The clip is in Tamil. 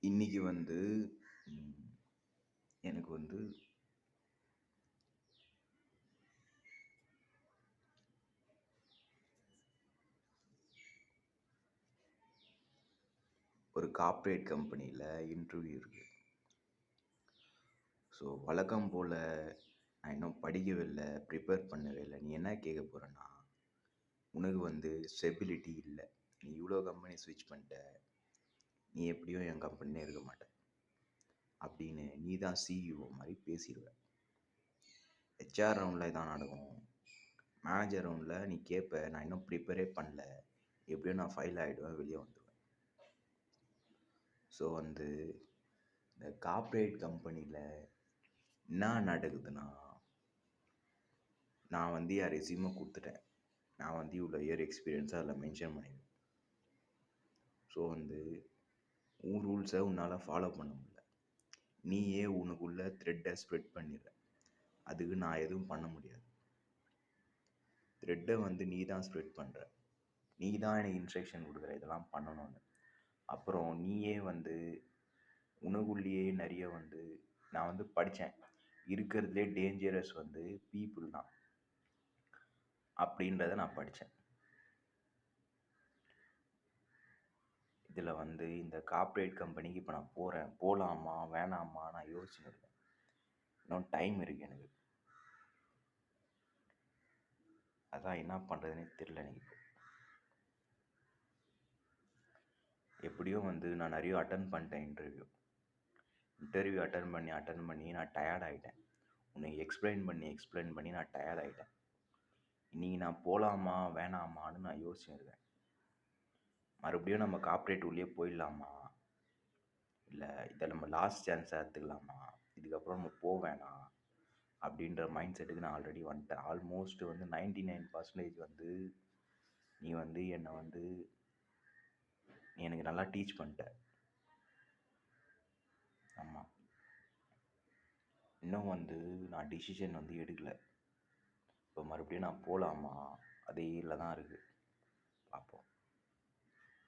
இன்னைக்கு வந்து ம், எனக்கு வந்து ஒரு கார்ப்பரேட் கம்பெனியில் இன்டர்வியூ இருக்கு. ஸோ வழக்கம் போல் நான் இன்னும் படிக்கவே இல்லை, ப்ரிப்பேர் பண்ணவே இல்லை. நீ என்ன கேட்க போகிறேன்னா, உனக்கு வந்து ஸ்டெபிலிட்டி இல்லை, நீ இவ்வளோ கம்பெனி ஸ்விட்ச் பண்ணிட்ட, நீ எப்படியும் என் கம்பெனிலே இருக்க மாட்ட அப்படின்னு நீ தான் சிஇஓ மாதிரி பேசிடுவ. ஹெச்ஆர் ரவுண்டில் இதான் நடக்கும். மேனேஜர் ரவுண்டில் நீ கேட்ப, நான் இன்னும் ப்ரிப்பேரே பண்ணல, எப்படியும் நான் ஃபைல் ஆகிடுவேன், வெளியே வந்துடுவேன். ஸோ வந்து இந்த கார்ப்பரேட் கம்பெனியில் என்ன நடக்குதுன்னா, நான் வந்து என் ரெஸ்யூமை கொடுத்துட்டேன். நான் வந்து இவ்வளோ இயர் எக்ஸ்பீரியன்ஸாக அதில் மென்ஷன் பண்ணிடுவேன். ஸோ வந்து உன் ரூல்ஸை உன்னால் ஃபாலோ பண்ண முடியல, நீயே உனக்குள்ள த்ரெட்டை ஸ்ப்ரெட் பண்ணிடுற. அதுக்கு நான் எதுவும் பண்ண முடியாது. த்ரெட்டை வந்து நீ தான் ஸ்ப்ரெட் பண்ணுற, நீ தான் எனக்கு இன்ஸ்ட்ரக்ஷன் கொடுக்குற இதெல்லாம் பண்ணணும்னு. அப்புறம் நீயே வந்து உனக்குள்ளேயே நிறைய வந்து நான் வந்து படித்தேன், இருக்கிறதுலே டேஞ்சரஸ் வந்து பீப்புள் தான் அப்படின்றத நான் படித்தேன். இதில் வந்து இந்த கார்ப்பரேட் கம்பெனிக்கு இப்போ நான் போகலாமா வேணாமா நான் யோசிச்சுன்னு இருக்கேன். இன்னும் டைம் இருக்குது எனக்கு. அதான் என்ன பண்ணுறதுனே தெரில எனக்கு. இப்போ எப்படியும் வந்து நான் நிறைய அட்டன் பண்ணிட்டேன் இன்டர்வியூ அட்டன் பண்ணி நான் டயர்ட் ஆகிட்டேன். உனக்கு எக்ஸ்பிளைன் பண்ணி நான் டயர்ட் ஆகிட்டேன். இன்றைக்கி நான் போகலாமா வேணாமான்னு நான் யோசிச்சுன்னு இருக்கேன். மறுபடியும் நம்ம கார்ப்பரேட் உள்ளே போயிடலாமா, இல்லை இதை நம்ம லாஸ்ட் சான்ஸாக எடுத்துக்கலாமா, இதுக்கப்புறம் நம்ம போக வேணாம் அப்படின்ற மைண்ட் செட்டுக்கு நான் ஆல்ரெடி வந்துட்டேன். ஆல்மோஸ்ட் வந்து 99% வந்து நீ வந்து என்னை வந்து நீ எனக்கு நல்லா டீச் பண்ணிட்ட. ஆமாம், இன்னும் வந்து நான் டிசிஷன் வந்து எடுக்கலை. இப்போ மறுபடியும் நான் போகலாமா அதே இல்லை தான் இருக்குது. பார்ப்போம்.